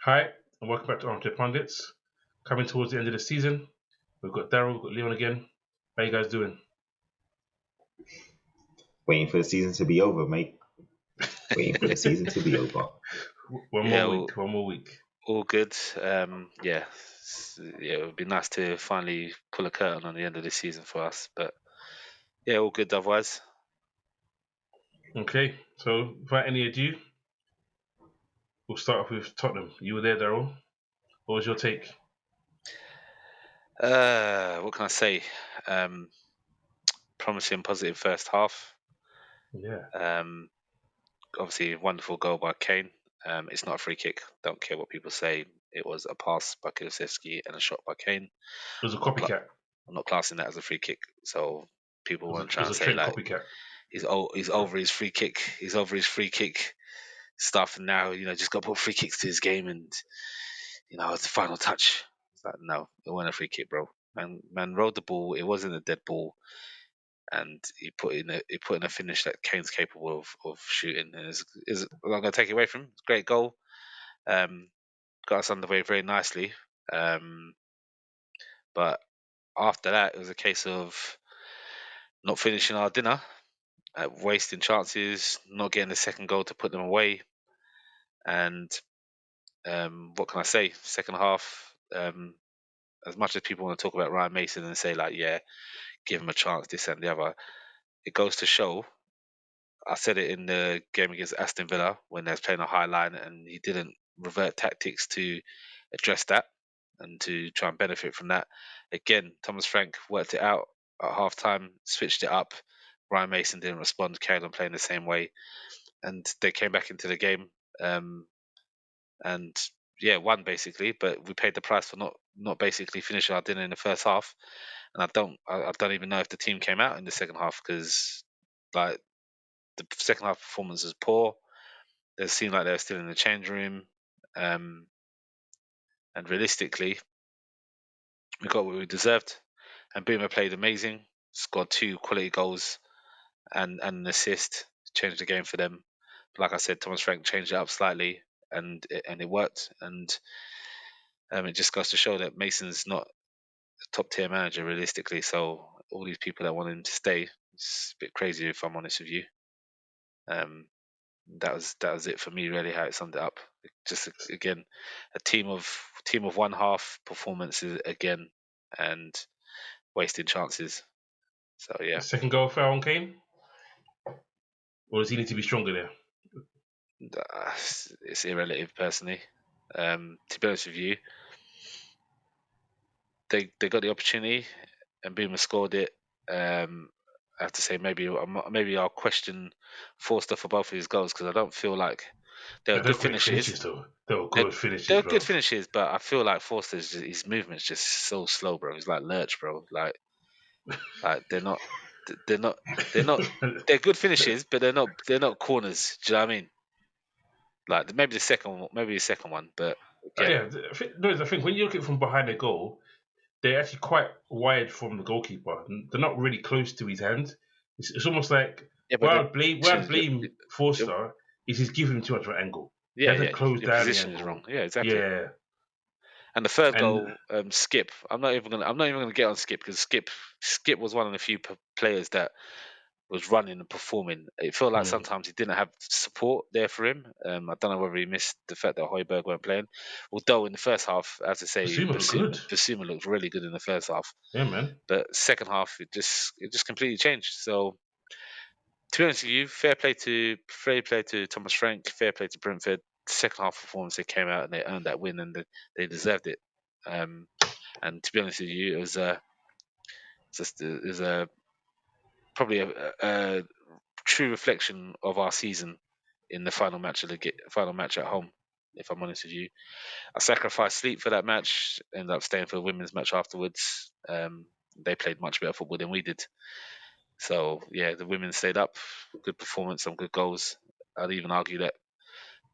Hi, and welcome back to Armchair Pundits. Coming towards the end of the season, we've got Daryl, we've got Leon again. How you guys doing? Waiting for the season to be over, mate. Waiting for the season to be over. One Yeah, more week, one more week. all good. It would be nice to finally pull a curtain on the end of the season for us. But yeah, all good otherwise. Okay, so without any ado, we'll start off with Tottenham. You were there, Daryl. What was your take? What can I say? Promising positive first half. Yeah. Obviously, wonderful goal by Kane. It's not a free kick. Don't care what people say. It was a pass by Kulusevski and a shot by Kane. It was a copycat. I'm not classing that as a free kick. So people It want to was try a and say Trent like copycat. he's over his free kick. He's over his free kick stuff, and now just got to put free kicks to his game, and it's the final touch. It's like, no, it wasn't a free kick, bro. Man rode the ball. It wasn't a dead ball, and he put in a finish that Kane's capable of shooting. And I'm not gonna take it away from him. It's a great goal. Got us underway very nicely. But after that, it was a case of not finishing our dinner, wasting chances, not getting the second goal to put them away, and what can I say? Second half, as much as people want to talk about Ryan Mason and say like, yeah, give him a chance, this and the other, it goes to show. I said it in the game against Aston Villa when they was playing a high line and he didn't revert tactics to address that and to try and benefit from that. Again, Thomas Frank worked it out at half time, switched it up. Ryan Mason didn't respond, carried on playing the same way, and they came back into the game. And yeah, won basically. But we paid the price for not basically finishing our dinner in the first half. And I don't even know if the team came out in the second half because like the second half performance was poor. They seemed like they were still in the change room. Um, and realistically, we got what we deserved. And Boomer played amazing, scored two quality goals and an assist, changed the game for them. But like I said, Thomas Frank changed it up slightly, and it worked. And it just goes to show that Mason's not a top tier manager realistically. So all these people that want him to stay, it's a bit crazy if I'm honest with you. That was it for me really. How it summed it up. Just again, a team of one half performances again, and wasting chances. So The yeah, second goal fell on Kane? Or does he need to be stronger there? it's irrelative personally. To be honest with you, they got the opportunity, and Boomer scored it. I have to say maybe I'll question Forster for both of his goals because I don't feel like they were Yeah, they're good great finishes. finishes though. They were They're, good finishes, they're good bro. finishes, but I feel like his movement's just so slow, bro. He's like lurch, bro. Like they're not they're good finishes, but they're not corners. Do you know what I mean? Like maybe the second one, but again, Yeah, I think when you look at it from behind the goal, they're actually quite wide from the goalkeeper. They're not really close to his hand. It's almost like yeah, but where I blame Forster is he's giving him too much of an angle. He hasn't closed your down the position is angle. wrong. Yeah, exactly. Yeah, And the third and goal, Skip. I'm not even gonna get on Skip because Skip was one of the few players that was running and performing. It felt like mm, sometimes he didn't have support there for him. I don't know whether he missed the fact that Højbjerg weren't playing. Although in the first half, I have to say, Basuma looked good. Basuma looked really good in the first half. Yeah, man. But second half, it just completely changed. So to be honest with you, fair play to Thomas Frank, fair play to Brentford. Second half performance, they came out and they earned that win and they deserved it. Um, and to be honest with you, it was probably a true reflection of our season in the final match at home. If I'm honest with you, I sacrificed sleep for that match. Ended up staying for the women's match afterwards. They played much better football than we did. So yeah, the women stayed up. Good performance, some good goals. I'd even argue that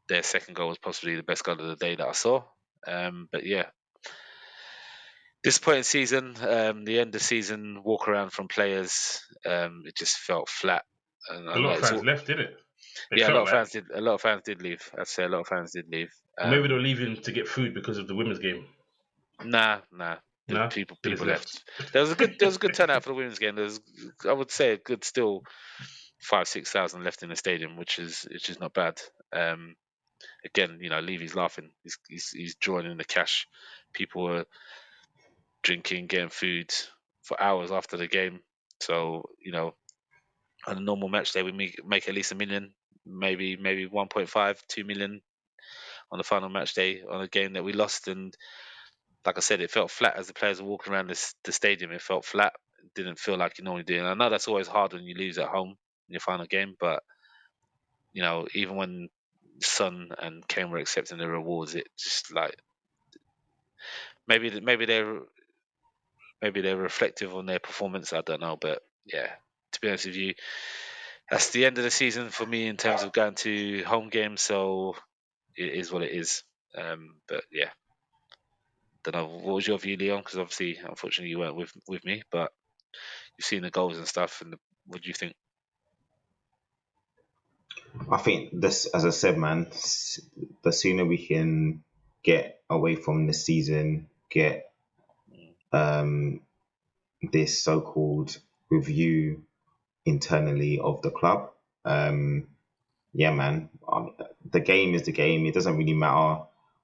their second goal was possibly the best goal of the day that I saw. But yeah, disappointing season. The end of season walk around from players. It just felt flat. And A I lot know of it's fans all, left, didn't it? It Yeah, felt like. a lot of fans did leave. I'd say a lot of fans did leave. Or maybe they're leaving to get food because of the women's game. Nah. The No, they just people left. left. There was a good turnout for the women's game. There's, I would say, a good still 5,000-6,000 left in the stadium, which is not bad. Um, Again, Levy's laughing. He's drawing in the cash. People were drinking, getting food for hours after the game. So on a normal match day, we make at least 1 million, maybe 1.5, 2 million on the final match day on a game that we lost. And like I said, it felt flat as the players were walking around the stadium. It felt flat. It didn't feel like you normally do. And I know that's always hard when you lose at home in your final game, but even when Son and Kane were accepting the rewards, it just like maybe they're reflective on their performance. I don't know, but yeah, to be honest with you, that's the end of the season for me in terms of going to home games. So it is what it is. But yeah, don't know. What was your view, Leon? Because obviously, unfortunately, you weren't with me, but you've seen the goals and stuff. And what do you think? I think this, as I said, man, the sooner we can get away from the season, get um, this so-called review internally of the club. Yeah, man, the game is the game. It doesn't really matter.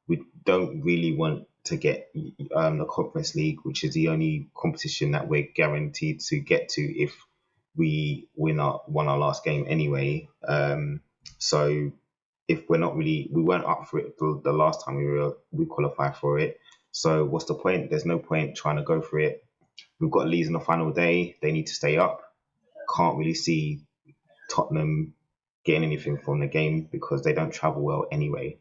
We don't really want to get the Conference League, which is the only competition that we're guaranteed to get to if we won our last game anyway. So if we weren't up for it the last time we qualified for it. So what's the point? There's no point trying to go for it. We've got Leeds on the final day. They need to stay up. Can't really see Tottenham getting anything from the game because they don't travel well anyway.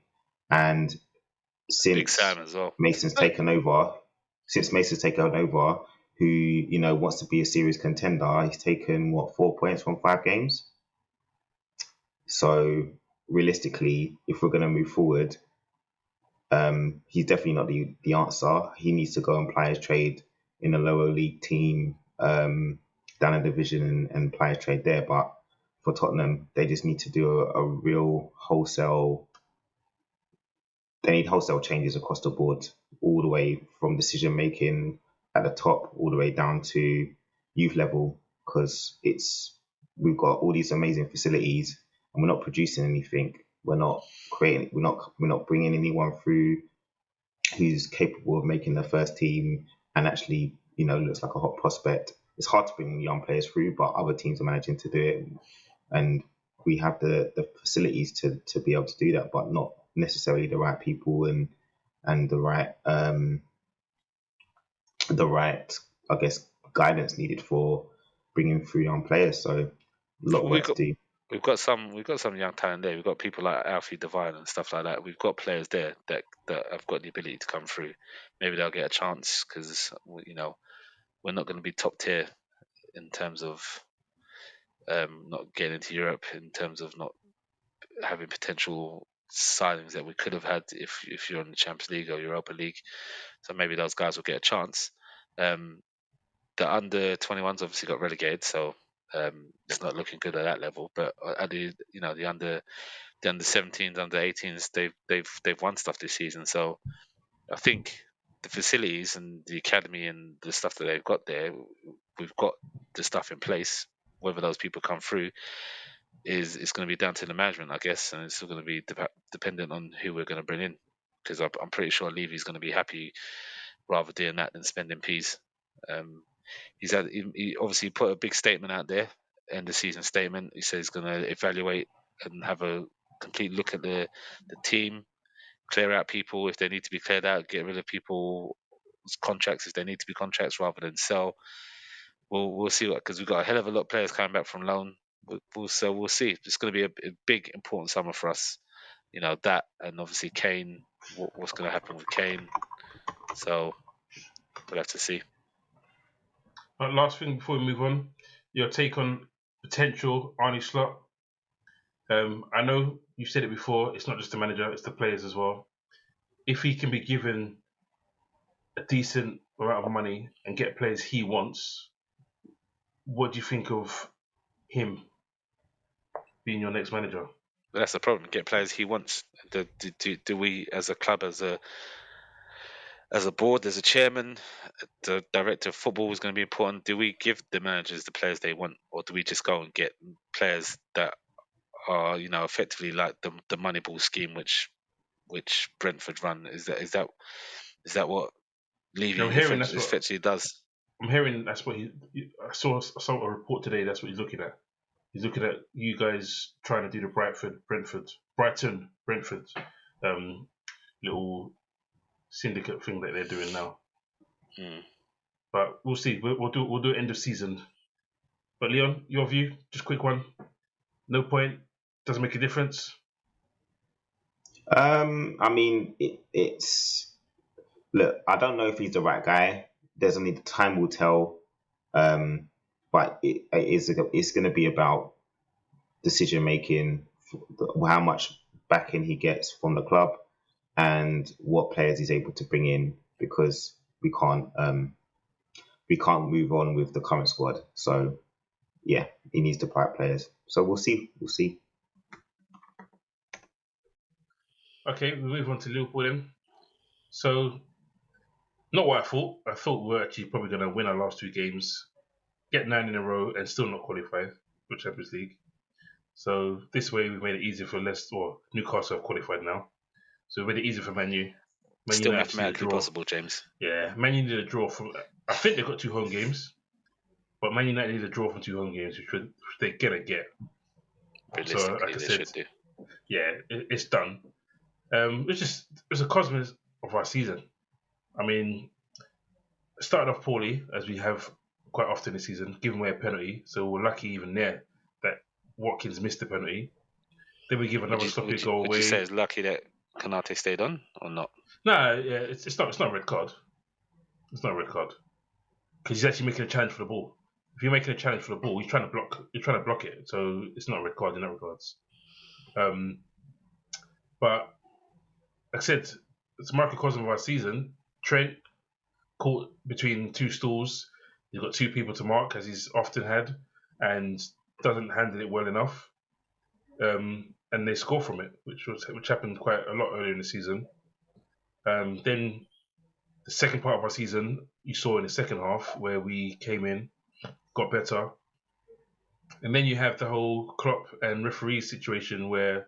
And Big since Sam as well. Mason's taken over, who wants to be a serious contender, he's taken 4 points from 5 games. So realistically, if we're going to move forward, he's definitely not the answer. He needs to go and play his trade in a lower league team down a division and play his trade there. But for Tottenham, they just need to do a real wholesale. They need wholesale changes across the board, all the way from decision making at the top, all the way down to youth level, because we've got all these amazing facilities and we're not producing anything. We're not creating. We're not bringing anyone through who's capable of making the first team and actually, looks like a hot prospect. It's hard to bring young players through, but other teams are managing to do it, and we have the facilities to be able to do that, but not necessarily the right people and the right, I guess, guidance needed for bringing through young players. So a lot of We've work to got do. we've got some young talent there. We've got people like Alfie Devine and stuff like that. We've got players there that have got the ability to come through. Maybe they'll get a chance because we're not going to be top tier in terms of not getting into Europe, in terms of not having potential signings that we could have had if you're in the Champions League or Europa League. So maybe those guys will get a chance. Um, the under 21s obviously got relegated, so it's not looking good at that level. But the under 17s, under 18s, they've won stuff this season. So I think the facilities and the academy and the stuff that they've got there, we've got the stuff in place. Whether those people come through is going to be down to the management, I guess, and it's going to be dependent on who we're going to bring in. Because I'm pretty sure Levy's going to be happy rather doing that than spending peas. Um, he obviously put a big statement out there, end of season statement. He says he's going to evaluate and have a complete look at the team, clear out people if they need to be cleared out, get rid of people's contracts if they need to be contracts rather than sell. We'll see what, because we've got a hell of a lot of players coming back from loan. So we'll see. It's going to be a big important summer for us. That, and obviously Kane. What's going to happen with Kane? So we'll have to see. Last thing before we move on, your take on potential Arnie Slot. I know you said it before. It's not just the manager; it's the players as well. If he can be given a decent amount of money and get players he wants, what do you think of him being your next manager? That's the problem. Get players he wants. Do we, as a club, as a board, as a chairman, the director of football is going to be important. Do we give the managers the players they want, or do we just go and get players that are, effectively like the Moneyball scheme, which Brentford run? Is that what I'm Levy hearing that's what effectively does? I'm hearing. That's what I saw a report today. That's what he's looking at. He's looking at you guys trying to do the Brighton, Brentford, little syndicate thing that they're doing now. But we'll see. We'll do it end of season. But Leon, your view, just quick one. No point. Doesn't make a difference. I mean, it's look. I don't know if he's the right guy. There's only the time will tell. But it's going to be about decision making, how much backing he gets from the club, and what players he's able to bring in, because we can't move on with the current squad. So yeah, he needs to buy players. So we'll see. Okay, we move on to Liverpool then. So, not what I thought. I thought we were actually probably going to win our last 2 games, get 9 in a row, and still not qualify for Champions League. So this way we've made it easier for Leicester, or Newcastle have qualified now. So we made it easier for Man U. Still mathematically possible, James. Yeah, Man U needed a draw from. I think they've got 2 home games, but Man United need a draw from 2 home games, which they're gonna get. Realistically, so, like I said, should do. Yeah, it's done. It's a cosmos of our season. I mean, it started off poorly, as we have quite often this season, giving away a penalty. So we're lucky even there that Watkins missed the penalty. Then we give another sloppy goal away. Would you say it's lucky that Konate stayed on or not? No, yeah, it's not a red card. It's not a red card because he's actually making a challenge for the ball. If you're making a challenge for the ball, you're trying to block it. So it's not a red card in that regards. But like I said, it's a microcosm of our season. Trent caught between 2 stools. He's got 2 people to mark, as he's often had, and doesn't handle it well enough. And they score from it, which happened quite a lot earlier in the season. Then the second part of our season, you saw in the second half where we came in, got better, and then you have the whole Klopp and referee situation where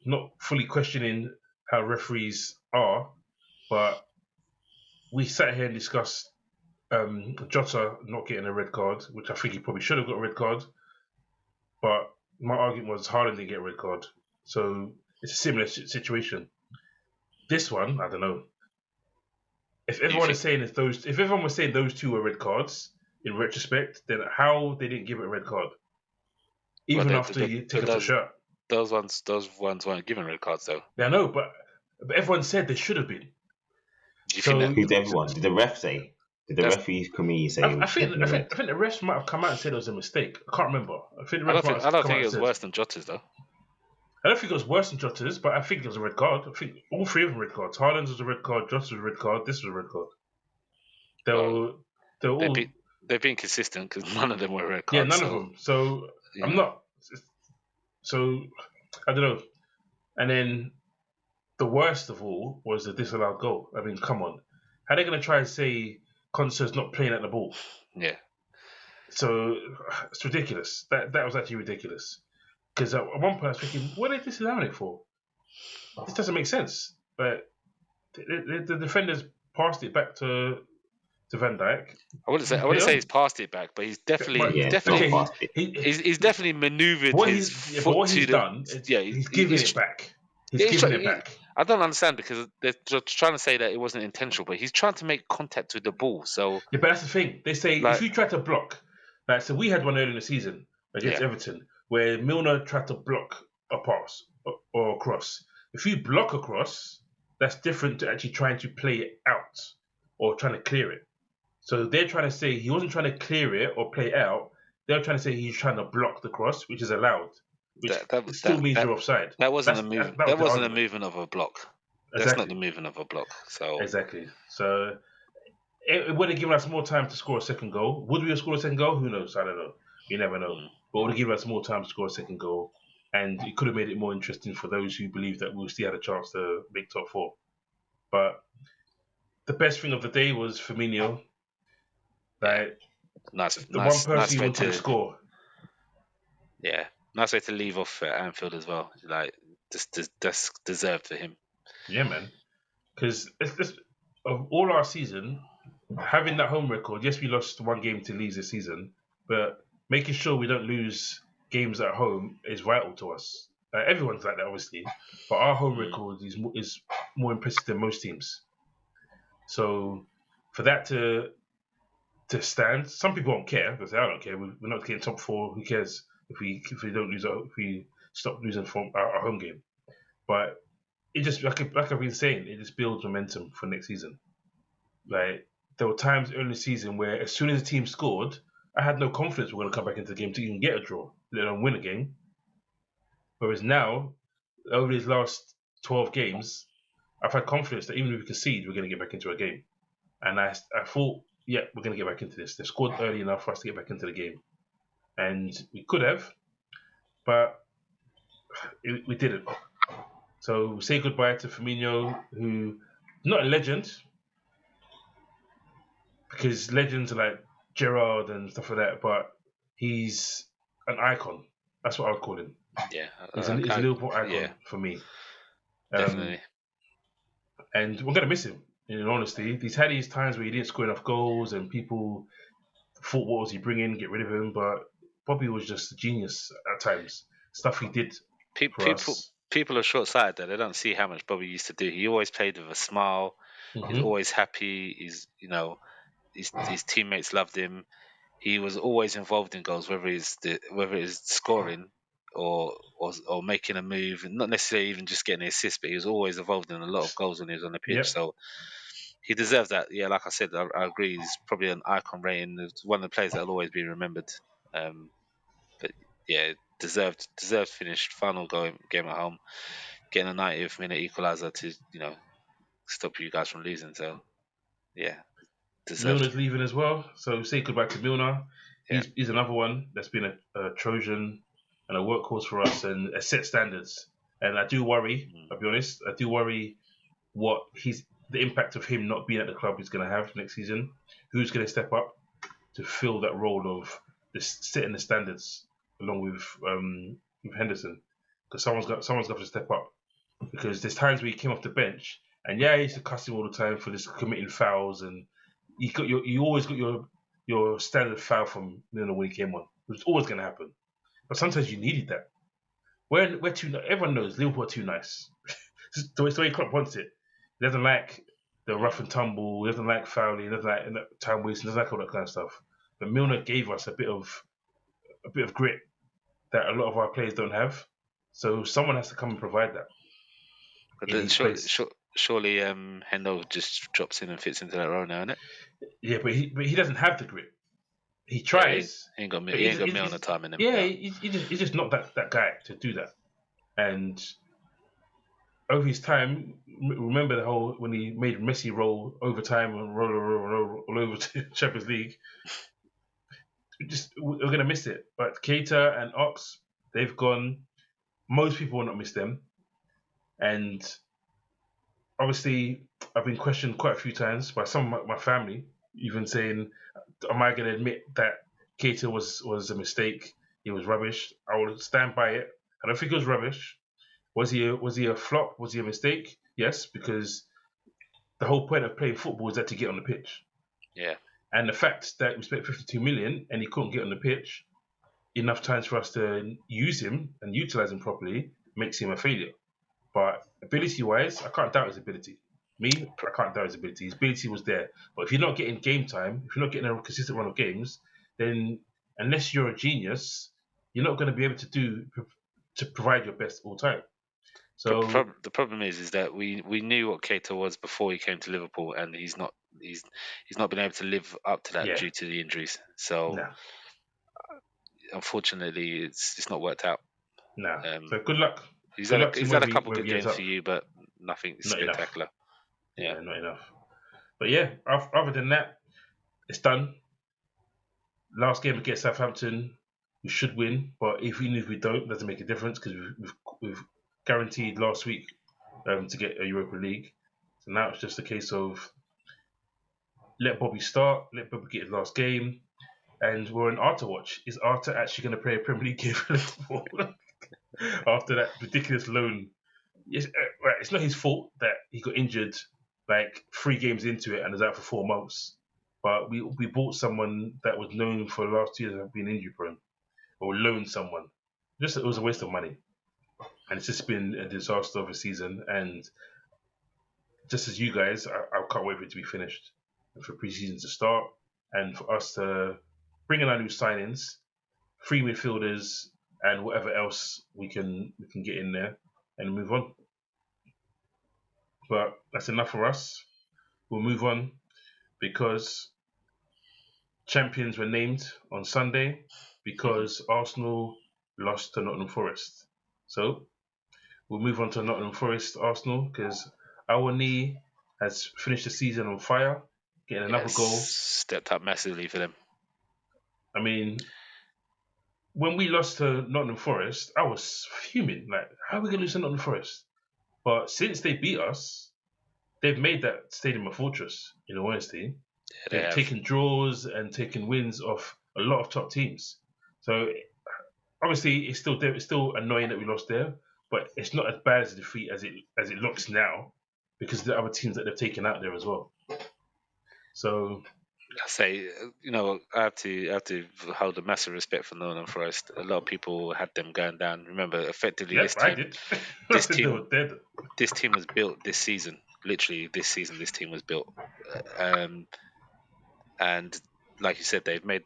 not fully questioning how referees are, but we sat here and discussed Jota not getting a red card, which I think he probably should have got a red card, but my argument was Haaland didn't get a red card. So it's a similar situation. This one, I don't know. If everyone was saying those 2 were red cards, in retrospect, then how they didn't give it a red card? Even after you take off the shirt. Those ones weren't given red cards though. Yeah, I know, but everyone said they should have been. Who did everyone? Did the ref say? Did the referee committee say? I think the refs might have come out and said it was a mistake. I can't remember. I don't think it was worse than Jota's though. I don't think it was worse than Jota's, but I think it was a red card. I think all 3 of them were red cards. Haaland's was a red card, Jota's was a red card, this was a red card. They've been consistent because none of them were red cards. Yeah, none of them. So yeah. I'm not. So I don't know. And then the worst of all was the disallowed goal. I mean, come on. How are they going to try and say Concer's not playing at the ball? Yeah. So it's ridiculous. That was actually ridiculous. Because at one point I was thinking, what are they disallowing it for? This doesn't make sense. But the defenders passed it back to Van Dijk. I wouldn't say he's passed it back, but he's definitely he's definitely manoeuvred his foot to the. He's giving it back. He's giving it back. I don't understand because they're trying to say that it wasn't intentional, but he's trying to make contact with the ball. So yeah, but that's the thing. They say if you try to block, so we had one earlier in the season against Everton where Milner tried to block a pass or a cross. If you block a cross, that's different to actually trying to play it out or trying to clear it. So they're trying to say he wasn't trying to clear it or play it out. They're trying to say he's trying to block the cross, which is allowed. Which still means you're offside. That wasn't a movement. That wasn't a movement of a block. Exactly. That's not the movement of a block. So exactly. So it would have given us more time to score a second goal. Would we have scored a second goal? Who knows? I don't know. You never know. But it would have given us more time to score a second goal. and it could have made it more interesting for those who believe that we'll still have a chance to make top four. But the best thing of the day was Firmino. Like the one person you way wanted to score. Nice way to leave off at Anfield as well. Like that's deserved for him. Yeah, man. Because of all our season, having that home record. Yes, we lost one game to Leeds this season, but making sure we don't lose games at home is vital to us. Everyone's like that, obviously, but our home record is more impressive than most teams. So for that to stand, some people won't care because I don't care. We're not getting top four. Who cares if we don't lose? If we stop losing from our home game? But it just like I've been saying, it just builds momentum for next season. Like there were times early in the season where as soon as the team scored, I had no confidence we're going to come back into the game to even get a draw, let alone win a game. Whereas now, over these last 12 games, I've had confidence that even if we concede, we're going to get back into a game. And I thought, yeah, we're going to get back into this. They scored early enough for us to get back into the game. And we could have, but we didn't. So we say goodbye to Firmino, who not a legend, because legends are like Gerrard and stuff like that, but he's an icon. That's what I would call him. Yeah, he's a Liverpool icon for me. Definitely. And we're gonna miss him. In honesty, he's had these times where he didn't score enough goals, and people thought, "What was he bringing? Get rid of him." But Bobby was just a genius at times. Stuff he did for us. People are short-sighted that they don't see how much Bobby used to do. He always played with a smile. Mm-hmm. He's always happy. His teammates loved him. He was always involved in goals, whether it's scoring or making a move, and not necessarily even just getting an assist, but he was always involved in a lot of goals when he was on the pitch. Yep. So he deserves that. Yeah, like I said, I agree. He's probably an icon rating. It's one of the players that'll always be remembered. But yeah, deserved finish. Final game at home, getting a 90th minute equaliser to stop you guys from losing. So yeah, deserved. Milner's leaving as well, so say goodbye to Milner. Yeah. He's another one that's been a Trojan and a workhorse for us and a set standards. And I do worry. I'll be honest. I do worry what the impact of him not being at the club is going to have next season. Who's going to step up to fill that role of setting the standards along with Henderson? Because someone's got to step up. Because there's times where he came off the bench and he used to cuss him all the time for this committing fouls, and you always got your standard foul from when he came on. It was always going to happen. But sometimes you needed that. We're too. Everyone knows Liverpool are too nice. It's the way Klopp wants it. He doesn't like the rough and tumble. He doesn't like fouling. He doesn't like time wasting. He doesn't like all that kind of stuff. But Milner gave us a bit of grit that a lot of our players don't have. So someone has to come and provide that. But surely Hendo just drops in and fits into that role now, isn't it? Yeah, but he doesn't have the grit. He tries. He ain't got Milner time in him. Yeah, he's just not that guy to do that. And over his time, remember the whole when he made Messi roll overtime and roll all over to Champions League. We're gonna miss it. But Keita and Ox, they've gone. Most people will not miss them. And obviously, I've been questioned quite a few times by some of my family, even saying, "Am I going to admit that Keita was a mistake? He was rubbish." I will stand by it. I don't think it was rubbish. Was he a flop? Was he a mistake? Yes, because the whole point of playing football is that to get on the pitch. Yeah. And the fact that we spent 52 million and he couldn't get on the pitch enough times for us to use him and utilize him properly makes him a failure. But ability-wise, I can't doubt his ability. I can't doubt his ability. His ability was there. But if you're not getting game time, if you're not getting a consistent run of games, then unless you're a genius, you're not going to be able to provide your best all time. So the problem is that we knew what Keita was before he came to Liverpool, and he's not been able to live up to that due to the injuries. So unfortunately, it's not worked out. No. So good luck. He's had a couple good games for you, but nothing spectacular. Yeah, not enough. But yeah, other than that, it's done. Last game against Southampton, we should win, but even if we don't, it doesn't make a difference because we've guaranteed last week to get a Europa League. So now it's just a case of let Bobby start, let Bobby get his last game, and we're on Arta watch. Is Arta actually going to play a Premier League game for Liverpool after that ridiculous loan? It's not his fault that he got injured like 3 games into it and is out for 4 months. But we bought someone that was known for the last 2 years of being injury prone, or loaned someone. Just it was a waste of money, and it's just been a disaster of a season. And just as you guys, I can't wait for it to be finished, and for pre-season to start, and for us to bring in our new signings, 3 midfielders, and whatever else we can get in there and move on. But that's enough for us. We'll move on because champions were named on Sunday because Arsenal lost to Nottingham Forest. So we'll move on to Nottingham Forest Arsenal because our knee has finished the season on fire, getting another goal. Stepped up massively for them. I mean, when we lost to Nottingham Forest, I was fuming. Like, how are we going to lose to Nottingham Forest? But since they beat us, they've made that stadium a fortress, in all honesty. Yeah, They've taken draws and taken wins off a lot of top teams. So obviously, it's still annoying that we lost there, but it's not as bad as a defeat as it looks now, because of the other teams that they've taken out there as well. So I say, I have to hold a massive respect for Nottingham Forest. A lot of people had them going down. Remember, effectively, I did. this They were team, dead. this team was built this season. Literally, this season, this team was built. And like you said, they've made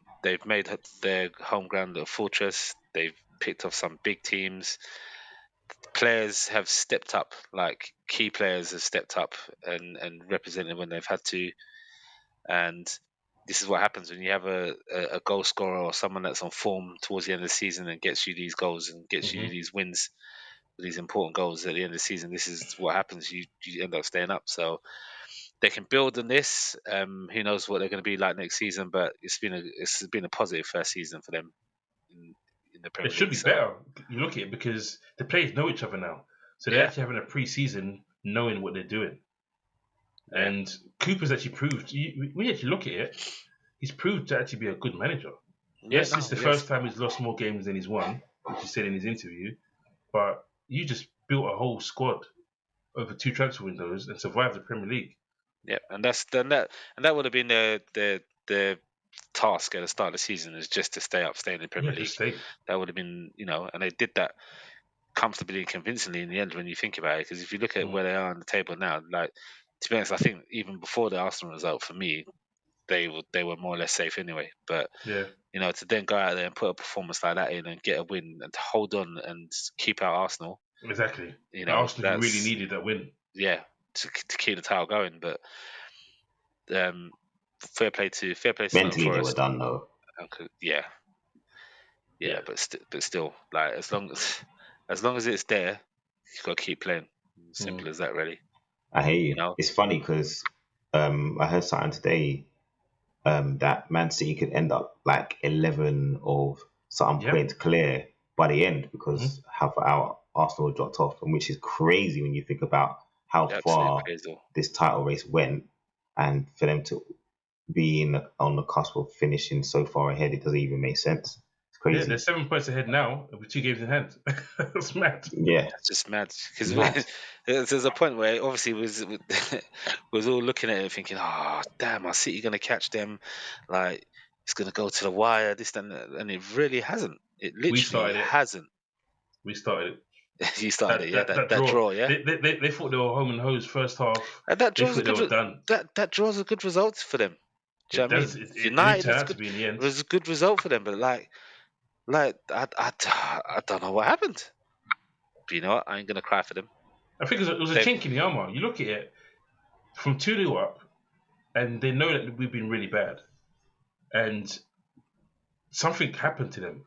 their home ground a fortress. They've picked off some big teams. Players have stepped up, like key players have stepped up and represented when they've had to. And this is what happens when you have a goal scorer or someone that's on form towards the end of the season and gets you these goals and gets you these wins, these important goals at the end of the season. This is what happens. You end up staying up. So they can build on this. Who knows what they're going to be like next season? But it's been a positive first season for them in the Premier It League. should be better. You look at it because the players know each other now, so they're actually having a pre-season knowing what they're doing. Yeah. And Cooper's actually proved. When you actually look at it, he's proved to actually be a good manager. Yes, it's the first time he's lost more games than he's won, which he said in his interview. But you just built a whole squad over 2 transfer windows and survived the Premier League. Yeah, and that would have been the task at the start of the season, is just to stay in the Premier League. Just stay. That would have been, and they did that comfortably and convincingly in the end when you think about it. Because if you look at where they are on the table now, like, to be honest, I think even before the Arsenal result, for me, they were more or less safe anyway. But to then go out there and put a performance like that in and get a win and to hold on and keep out Arsenal. Exactly. Arsenal really needed that win. Yeah, to keep the title going. But fair play to mentally they were done though. Yeah. But still, like, as long as it's there, you've got to keep playing. Simple as that, really. I hear you. It's funny because I heard something today that Man City could end up like 11 of some points clear by the end because half our Arsenal dropped off, and which is crazy when you think about how far this title race went, and for them to be on the cusp of finishing so far ahead, it doesn't even make sense. It's crazy. Yeah, they're 7 points ahead now with 2 games in hand. That's mad. Yeah, it's just mad because there's a point where obviously was all looking at it thinking, oh damn, are City going to catch them? Like, it's going to go to the wire, this and that, and it really hasn't. It literally hasn't. We started it. You started it, yeah. That draw, yeah. They thought they were home and hose first half. And that draw done. That draw's a good result for them. Do you know what I mean? United was a good result for them, but like I don't know what happened. But you know what? I ain't gonna cry for them. I think it was a chink in the armour. You look at it from 2-0 up, and they know that we've been really bad, and something happened to them.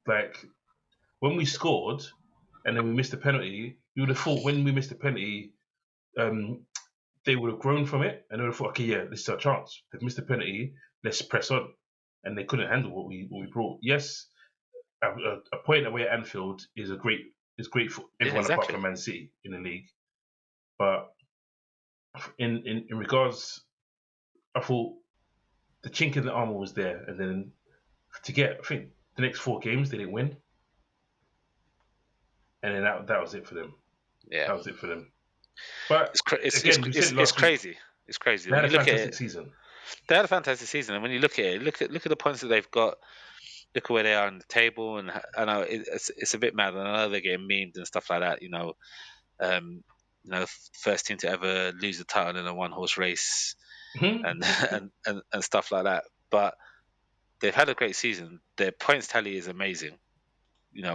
Like, when we scored and then we missed the penalty, you would have thought when we missed the penalty, they would have grown from it and they would have thought, okay, yeah, this is our chance. They've missed the penalty, let's press on. And they couldn't handle what we brought. Yes, a point away at Anfield is great for everyone apart exactly. from Man City in the league. But in regards, I thought the chink in the armor was there, and then to get, I think the next 4 games they didn't win, and then that was it for them. Yeah, That was it for them. But again, we said it it's last week. crazy. It's crazy They when had you a look at fantastic it. season. They had a fantastic season, and when you look at it, look at the points that they've got. Look at where they are on the table, and I know it's a bit mad. And I know they're getting memed and stuff like that. Um, first team to ever lose the title in a one horse race, and, and stuff like that. But they've had a great season. Their points tally is amazing.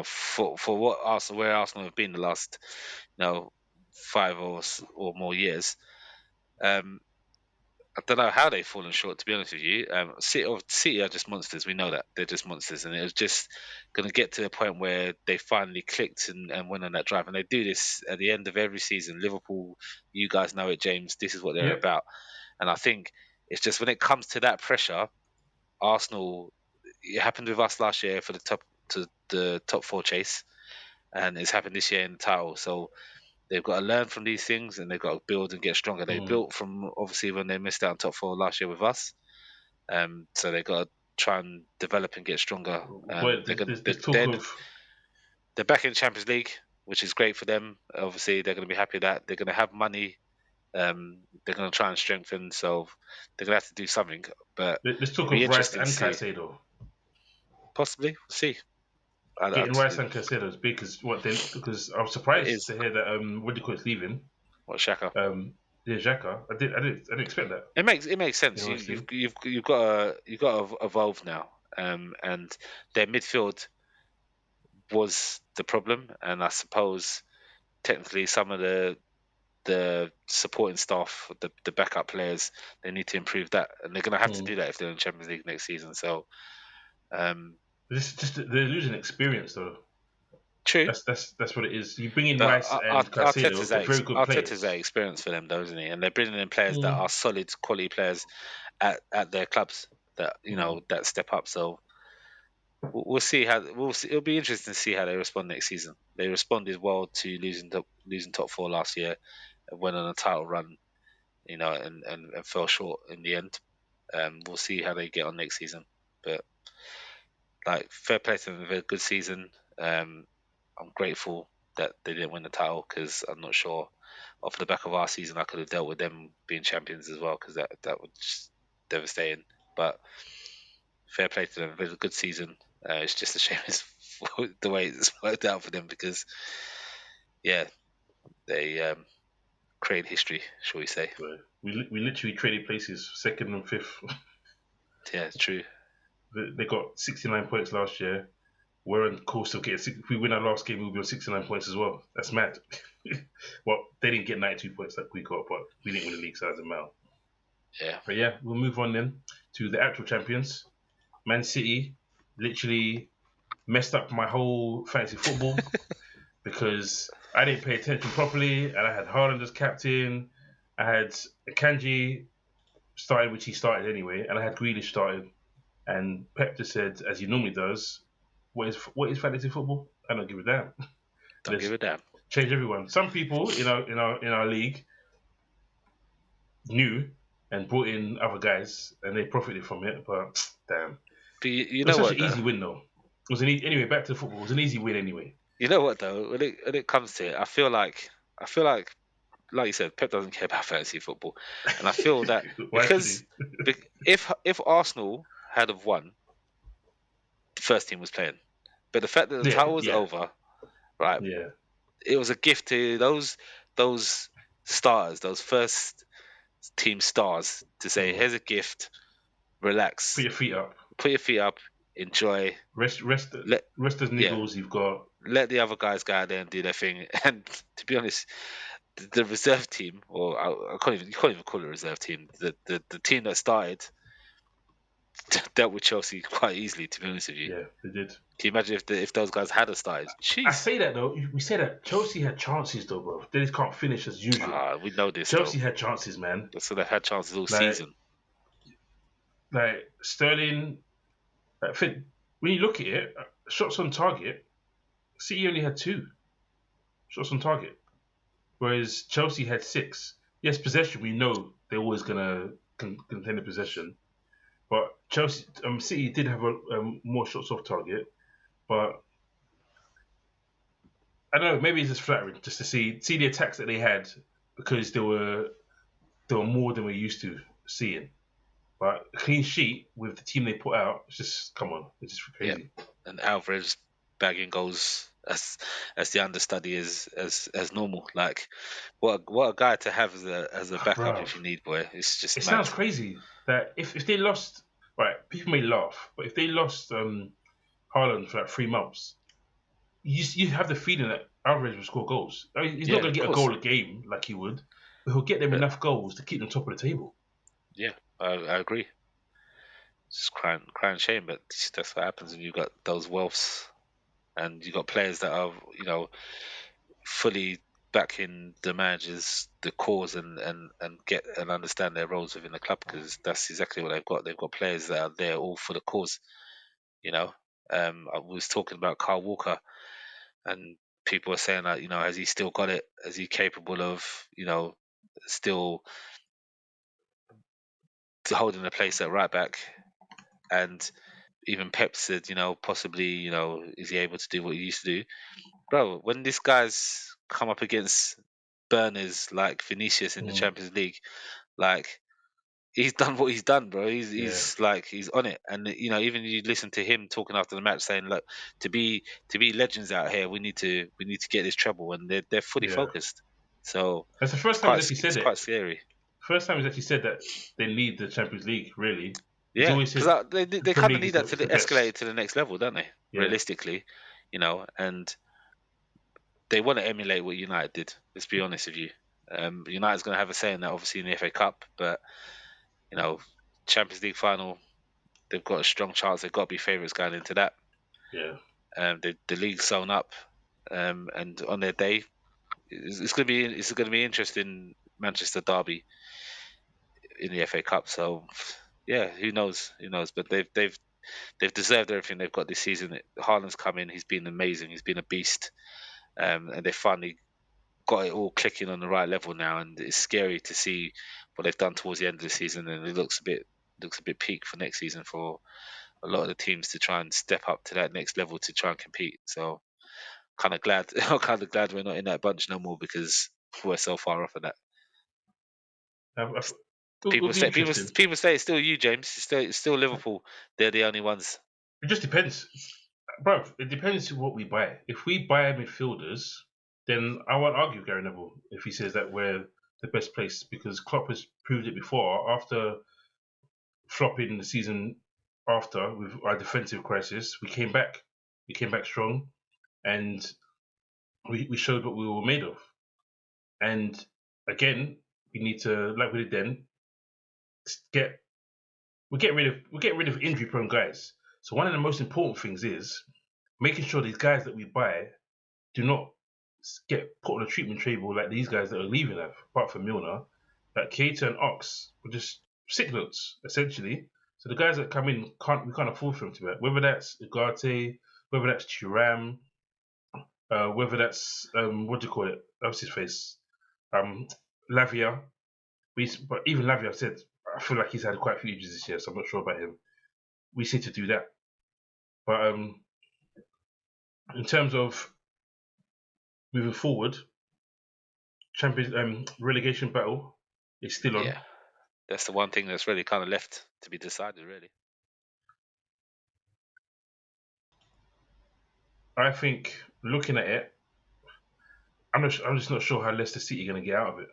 For what Arsenal, where Arsenal have been the last, 5 or more years. Um, I don't know how they've fallen short, to be honest with you. City are just monsters. We know that they're just monsters, and it was just going to get to a point where they finally clicked and went on that drive. And they do this at the end of every season. Liverpool, you guys know it, James. This is what they're Yep. about. And I think it's just when it comes to that pressure, Arsenal. It happened with us last year for the top 4 chase, and it's happened this year in the title. So they've got to learn from these things, and they've got to build and get stronger. They Mm. built from obviously when they missed out on top 4 last year with us. So they've got to try and develop and get stronger. But there's talk of They're back in the Champions League, which is great for them. Obviously, they're going to be happy that they're going to have money. They're going to try and strengthen, so they're going to have to do something. But there's talk it'd be of Rice interesting to and see. Caicedo. Possibly, we'll see. Getting Rice and Caicedo is big because I was surprised is to hear that what do you call it's leaving. what Shaka. Yeah, Xhaka. I didn't expect that. It makes sense. Honestly. You've got to evolve now, and their midfield was the problem, and I suppose technically some of the supporting staff, the backup players, they need to improve that, and they're going to have to do that if they're in Champions League next season. So, Just they're losing experience though. true. That's what it is. You bring in But Rice and Caicedo, they're very good Arteta's players. that experience for them, though, isn't he? And they're bringing in players that are solid quality players at their clubs that that step up. So we'll see how we'll see. It'll be interesting to see how they respond next season. They responded well to losing top 4 last year, and went on a title run, and fell short in the end. We'll see how they get on next season. But like, fair play to them, a very good season. I'm grateful that they didn't win the title, because I'm not sure off the back of our season I could have dealt with them being champions as well, because that would just devastating. But fair play to them, a very good season. It's just a shame it's the way it's worked out for them, because yeah, they created history, shall we say? So we literally traded places, 2nd and 5th. Yeah, it's true. They got 69 points last year. We're on course of getting. If we win our last game, we'll be on 69 points as well. That's mad. Well, they didn't get 92 points like we got, but we didn't win the league, so that's a mile. Yeah. But yeah, we'll move on then to the actual champions. Man City literally messed up my whole fantasy football because I didn't pay attention properly, and I had Haaland as captain. I had Akanji started, which he started anyway, and I had Grealish started. And Pep just said, as he normally does, what is fantasy football? I don't give a damn. Don't give a damn. Change everyone. Some people in our league knew and brought in other guys, and they profited from it. But damn, But you it was know such what, an though? easy win, though. It was anyway. Back to football. It was an easy win anyway. You know what, though? When it comes to it, I feel like, like you said, Pep doesn't care about fantasy football, and I feel that Why should he? if Arsenal had have won, the first team was playing, but the fact that the title was Yeah, over, right? yeah. It was a gift to those stars, those first team stars, to say, here's a gift, Put relax, your feet up. put your feet up, enjoy, Rest let those yeah, niggles you've got. let the other guys go out there and do their thing. And to be honest, the reserve team, or I can't even you can't even call it a reserve team. The team that started dealt with Chelsea quite easily. To be honest with you, Yeah, they did. can you imagine if those guys had started? I Jeez, say that though. We say that Chelsea had chances though, bro. They just can't finish as usual. we know this Chelsea though. had chances, man. So they've had chances all Like, season. Sterling. I think when you look at it, shots on target, City only had 2 shots on target, whereas Chelsea had 6. Yes, possession, we know they're always gonna contend the possession, but City did have more shots off target, but I don't know. Maybe it's just flattering just to see the attacks that they had because they were more than we're used to seeing. But a clean sheet with the team they put out, it's just come on, it's just Yeah, crazy. and Alvarez bagging goals as the understudy as normal. Like what a guy to have as a backup Bro, if you need, boy. It's it just mad. sounds crazy that if they lost, right, people may laugh, but if they lost Haaland for like 3 months, you have the feeling that Alvarez will score goals. I mean, he's not Yeah, going of to get a course. goal a game like he would, but he'll get them But enough goals to keep them top of the table. yeah, I agree. It's crying shame, but that's what happens when you got those wealths and you got players that are fully backing the managers, the cause, and get and understand their roles within the club because that's exactly what they've got. They've got players that are there all for the cause. You know, I was talking about Carl Walker, and people are saying that has he still got it? Is he capable of still holding a place at right back? And even Pep said, possibly, is he able to do what he used to do? Bro, when these guys come up against burners like Vinicius in the Mm, Champions League, like he's done what he's done, bro. He's yeah, he's like he's on it, and even you listen to him talking after the match, saying, "Look, to be legends out here, we need to get this treble," and they're fully yeah. focused. So That's the it's first time he's quite actually it's said quite it. scary. First time he's actually said that they need the Champions League. Really, he's Yeah, always said because they the they Premier kind of League need is that is to the escalate best. it to the next level, don't they? Yeah, Realistically, and they want to emulate what United did. Let's be honest with you. United's going to have a say in that, obviously, in the FA Cup, but you know, Champions League final, they've got a strong chance. They've got to be favourites going into that. yeah. The league's sewn up, and on their day, it's going to be interesting Manchester derby in the FA Cup. So yeah, who knows? Who knows? But they've deserved everything they've got this season. Haaland's come in. He's been amazing. He's been a beast. And they finally got it all clicking on the right level now, and it's scary to see what they've done towards the end of the season, and it looks a bit peak for next season for a lot of the teams to try and step up to that next level to try and compete. So kind of glad, I'm kind of glad we're not in that bunch no more because we're so far off of that. It'll People be say people interesting. people say it's still you, James. It's still Liverpool. They're the only ones. It just depends, bro. It depends what we buy. If we buy midfielders, then I won't argue Gary Neville if he says that we're the best place because Klopp has proved it before. After flopping the season after with our defensive crisis, we came back. We came back strong, and we showed what we were made of. And again, we need to, like we did then, get we get rid of injury prone guys. So one of the most important things is making sure these guys that we buy do not get put on a treatment table like these guys that are leaving have, apart from Milner. Like Keita and Ox were just sick notes, essentially. So the guys that come in we can't afford for them to be. Whether that's Ugarte, whether that's Thuram, whether that's what do you call it? What's his face? Um, Lavia. But even Lavia said I feel like he's had quite a few injuries this year, so I'm not sure about him. We seem to do that. But in terms of moving forward, Champions relegation battle is still on. Yeah, that's the one thing that's really kind of left to be decided, really. I think looking at it, I'm just not sure how Leicester City are going to get out of it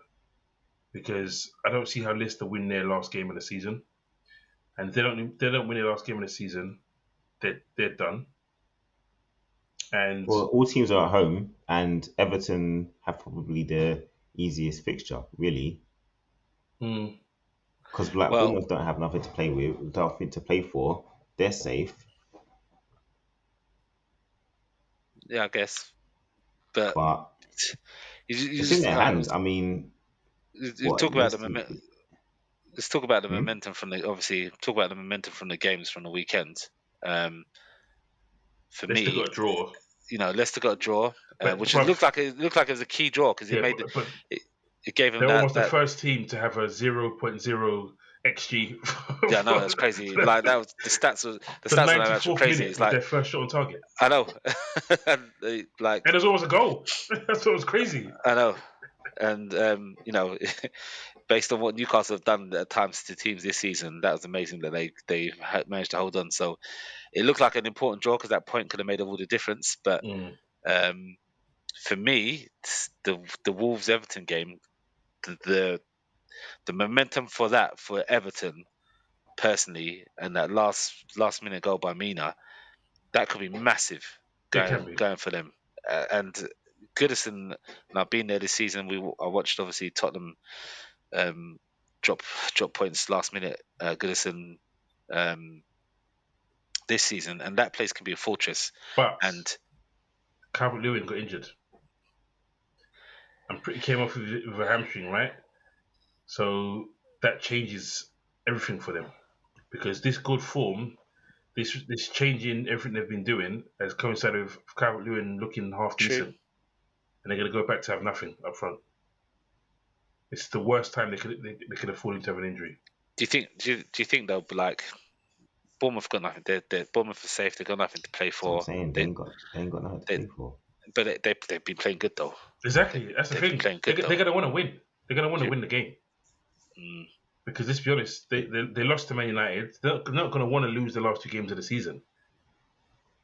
because I don't see how Leicester win their last game of the season, and if they don't win their last game of the season, they're done. And Well, all teams are at home, and Everton have probably the easiest fixture, really, mm, because like Well, Bournemouth don't have nothing to play with, nothing to play for. They're safe, yeah, I guess, but but you it's in just their hands. I mean, you what talk about the Leicester? momentum. Let's talk about the Hmm? momentum from the obviously talk about the momentum from the games from the weekend. Um, for Leicester me, got a draw. Leicester got a draw, But which bruv, looked like it was a key draw because yeah, but it, it gave him they're almost the that. first team to have a 0.0 xG. Yeah, no, that's crazy. Like that was the stats. The The stats on that match were 94th crazy. minute It's was like their first shot on target, I know, and like and there's almost a goal. That's what was crazy. I know, and based on what Newcastle have done at times to teams this season, that was amazing that they managed to hold on. So it looked like an important draw because that point could have made all the difference. But um, for me, the Wolves Everton game, the the momentum for Everton personally, and that last minute goal by Mina, that could be massive It can be. going for them. And Goodison, and I've been there this season. I watched obviously Tottenham um, drop points last minute. Goodison um, this season, and that place can be a fortress. But And Calvert-Lewin got injured. I'm pretty came off with a hamstring, right? So that changes everything for them because this good form, this changing everything they've been doing has coincided with Calvert-Lewin looking half true. decent, and they're going to go back to have nothing up front. It's the worst time they could afford him to have an injury. Do you think they'll be like Bournemouth got nothing? Bournemouth are safe. They've got nothing to play That's what I'm for. saying. They ain't got nothing to play for. But they've been playing good though. Exactly, that's the They've thing. been playing They're good going to want to win. They're going to want to Yeah. win the game Mm. because let's be honest, they lost to Man United. They're not going to want to lose the last two games of the season.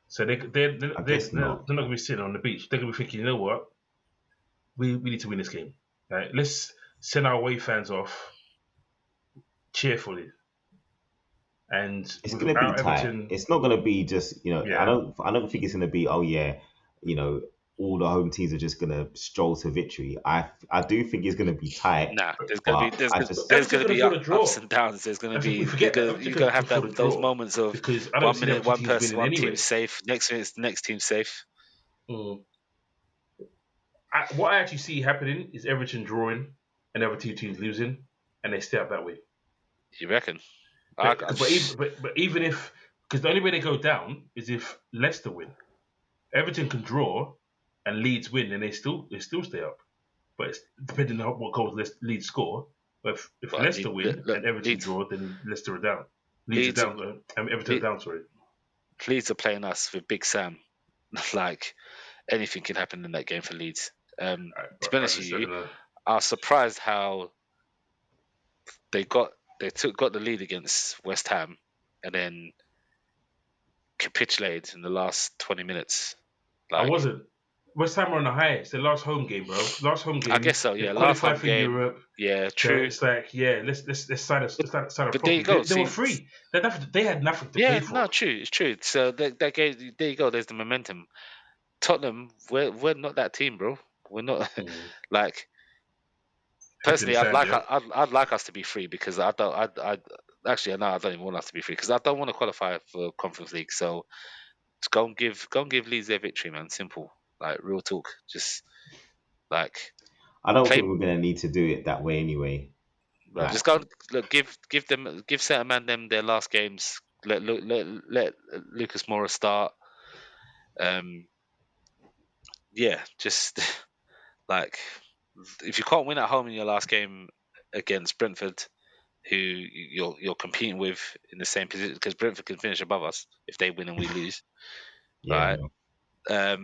So they're not going to be sitting on the beach. They're going to be thinking, you know what, we need to win this game. Right? Let's send our away fans off cheerfully. And It's going to be tight. Everton, It's not going to be just Yeah. I don't think it's going to be all the home teams are just going to stroll to victory. I do think it's going to be tight. Nah, there's going to be Everton's gonna draw. ups and downs. There's going to be We forget that. you're Everton's going to have before the those draw moments of because I don't 1 see minute the one teams person, winning one anyway. team's safe. Next minute, the next team's safe. What I actually see happening is Everton drawing and the other two teams losing, and they stay up that way. You reckon? But even if, because the only way they go down is if Leicester win. Everton can draw and Leeds win, and they still stay up. But it's depending on what goals Leeds score. But if Leicester win and Everton Leeds, draw, then Leicester are down. Leeds are down. Everton are down. Sorry. Leeds are playing us with Big Sam. Like anything can happen in that game for Leeds. To be honest with you, I was surprised how they got the lead against West Ham and then capitulated in the last 20 minutes. I wasn't. West Ham are on the high. It's their last home game, bro. Last home game. I guess so. Yeah, last home for game. Europe. Yeah, true. It's like let's sign a But there you go. They were free. They had nothing to play for. Yeah, no, true. It's true. So that game, there you go. There's the momentum. Tottenham, we're not that team, bro. We're not like. Personally, I'd like us to be free because I don't. I actually no, I don't even want us to be free because I don't want to qualify for Conference League. So go and give Leeds their victory, man. Simple, like real talk. Just like I don't think we're gonna need to do it that way anyway. Right, just go look. Give Saint Man them their last games. Let Lucas Moura start. Yeah, just like if you can't win at home in your last game against Brentford, who you're competing with in the same position, because Brentford can finish above us if they win and we lose, Yeah. right?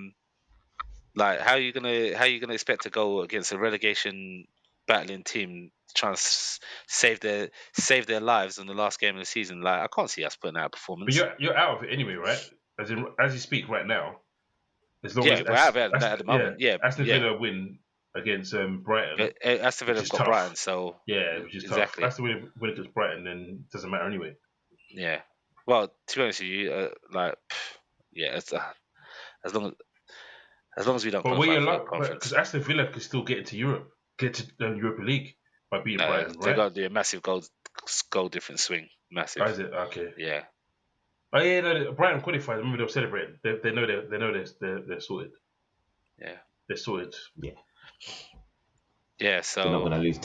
Like how are you gonna expect to go against a relegation battling team trying to save their lives in the last game of the season? Like I can't see us putting out a performance. But you're out of it anyway, right? As you speak right now. As long we're out of it at the moment. Yeah, Aston Villa win against Brighton. Aston Villa got Brighton, so which is exactly. tough. Aston Villa win against Brighton, then it doesn't matter anyway. Yeah. Well, to be honest with you, it's as long as we don't qualify for the conference. Because Aston Villa could still get to the Europa League by beating Brighton, right? They got to do a massive goal difference swing. Massive. Oh, is it? Okay. Yeah. Oh yeah, no, Brighton qualified. Remember they were celebrating. They know they're sorted. Yeah. They're sorted. Yeah. Yeah. So they're not going to lose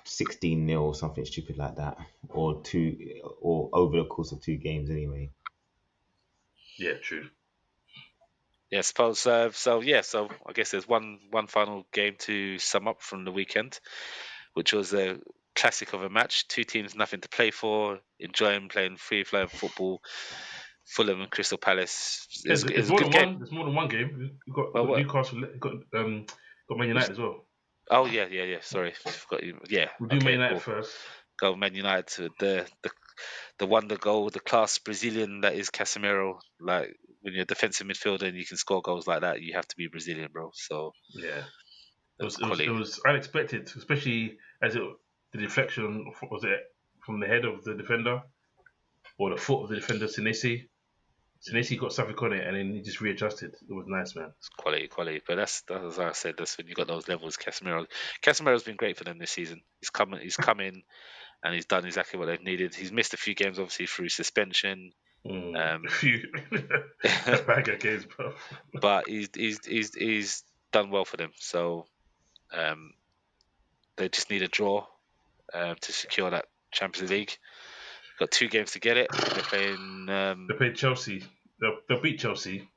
16-0 or something stupid like that, or over the course of 2 games anyway. Yeah, true. Yeah, suppose so. Yeah, so I guess there's one final game to sum up from the weekend, which was a classic of a match. Two teams, nothing to play for, enjoying playing free flowing football. Fulham and Crystal Palace. It It's was a more good than game. one. There's more than one game. You Well, got what? Newcastle. Got Man Which, United as well. oh yeah. Sorry, forgot you. Yeah, We'll do Man okay, United cool. first. Go Man United to the wonder goal, the class Brazilian that is Casemiro. Like when you're a defensive midfielder and you can score goals like that, you have to be Brazilian, bro. So Yeah, that's it quality. was unexpected, especially as the deflection was it from the head of the defender or the foot of the defender, Senesi. Senesi got something on it and then he just readjusted. It was nice, man. It's quality. But that's as I said. That's when you got those levels. Casemiro's been great for them this season. He's come in and he's done exactly what they've needed. He's missed a few games, obviously through suspension. A few bag of games, bro. But he's done well for them. So um, they just need a draw to secure that Champions League. Got 2 games to get it. They're playing. They played Chelsea. They'll beat Chelsea.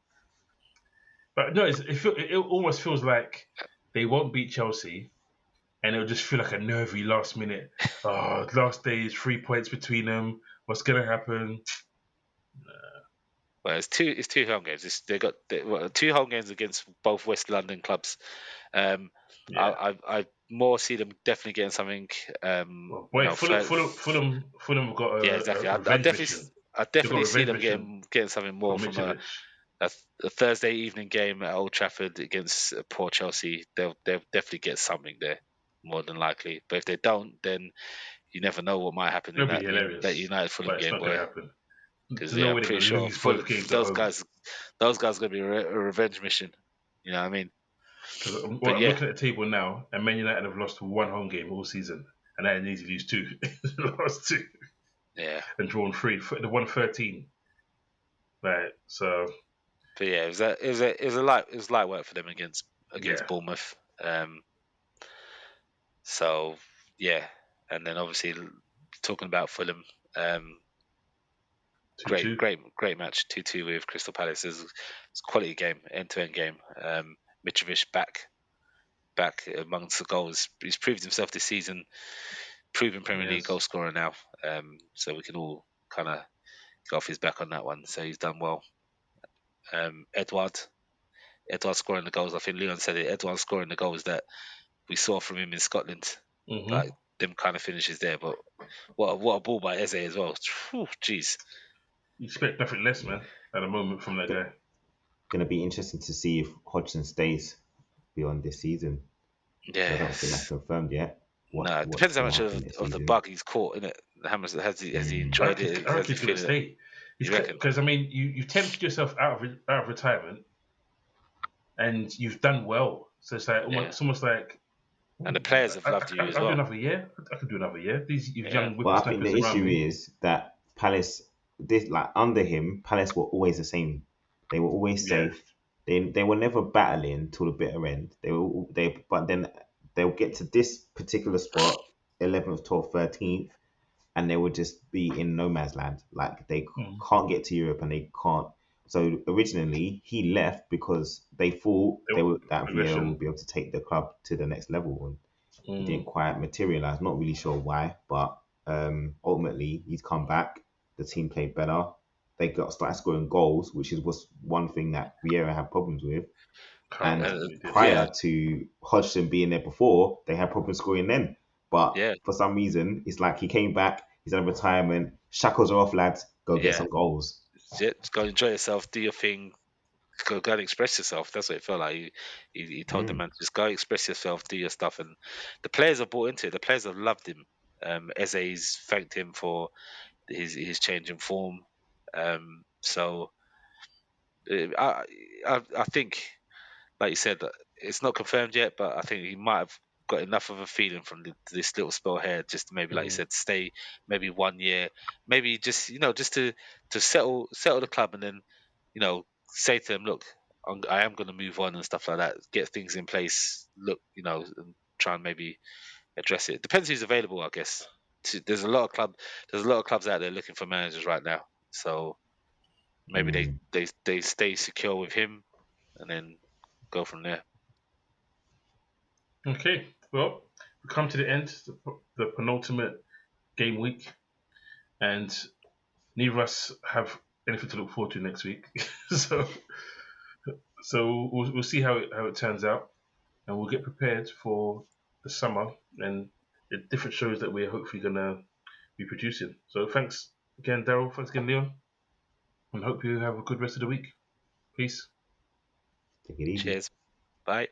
But no, it almost feels like they won't beat Chelsea, and it'll just feel like a nervy last minute. Oh, last day is 3 points between them. What's gonna happen? Well, it's two home games. They got 2 home games against both West London clubs. Um, Yeah. I more see them definitely getting something. Well, boy, Third, Fulham have got yeah, a exactly. revenge mission. I They've got a definitely see revenge them mission getting something more from from Mitrovic. a Thursday evening game at Old Trafford against poor Chelsea. They'll definitely get something there, more than likely. But if they don't, then you never know what might happen in It'll be that hilarious, United Fulham but it's game, not gonna boy. happen. Because There's no I'm way they're pretty gonna sure lose both games at home. those guys are gonna be a revenge mission. You know what I mean? Because I'm But looking at the table now, and Man United have lost one home game all season, and they need to lose 2. Lost 2 yeah, and drawn 3. They won 13. Right, so but yeah, it was light work for them against yeah, Bournemouth. So yeah, and then obviously talking about Fulham, um, 2-2. great match, 2-2 with Crystal Palace. It's a quality game, end to end game. Mitrovic back amongst the goals. He's proved himself this season, proven Premier League Yes. goal scorer now. So we can all kind of get off his back on that one. So he's done well. Edouard scoring the goals. I think Leon said it. Edouard scoring the goals that we saw from him in Scotland. Mm-hmm. Like them kind of finishes there. But what a ball by Eze as well. Jeez. You expect nothing less, man, at the moment from that guy. Going to be interesting to see if Hodgson stays beyond this season. I don't think that's Yes. confirmed yet. No, it What's depends how going to much happen this of the season? bug he's caught in it. How much has he I enjoyed reckon, it? I Has reckon he he's going to feeling it? stay. You reckon? Because I mean, you tempted yourself out of retirement, and you've done well. So it's like Yeah. it's almost like And the ooh, players have loved you as I'll do well. another year. I could do another year. These Yeah. young But I think whippersnappers the around issue me. is that Palace, this like under him, Palace were always the same. They were always Yeah. safe. They were never battling till the bitter end. But then they'll get to this particular spot, 11th, 12th, 13th, and they would just be in no man's land. Like they Mm. can't get to Europe and they can't. So originally he left because they thought that Vieira Progression. would be able to take the club to the next level, and it Mm. didn't quite materialize. Not really sure why, but ultimately he's come back. The team played better. They started scoring goals, which was one thing that Vieira had problems with. And We did. Yeah. prior to Hodgson being there before, they had problems scoring then. But Yeah. for some reason, it's like he came back, he's in retirement, shackles are off, lads, go get Yeah. some goals. Just go enjoy yourself, do your thing, go and express yourself. That's what it felt like. He told the Mm. man, just go express yourself, do your stuff, and the players have bought into it. The players have loved him. Eze's thanked him for his change in form. So I think, like you said, that it's not confirmed yet, but I think he might have got enough of a feeling from this little spell here, just to maybe, like you Mm. said, stay maybe 1 year, maybe just just to settle the club, and then say to them, look, I am going to move on and stuff like that, get things in place, look, and try and maybe address it. Depends who's available, I guess. There's a lot of clubs out there looking for managers right now, so maybe Mm. they stay secure with him, and then go from there. Okay, well, we come to the end, the penultimate game week, and neither of us have anything to look forward to next week. so, we'll see how it turns out, and we'll get prepared for the summer and the different shows that we're hopefully gonna be producing. So, thanks again, Daryl. Thanks again, Leon, and hope you have a good rest of the week. Peace. Take it easy. Cheers. Bye.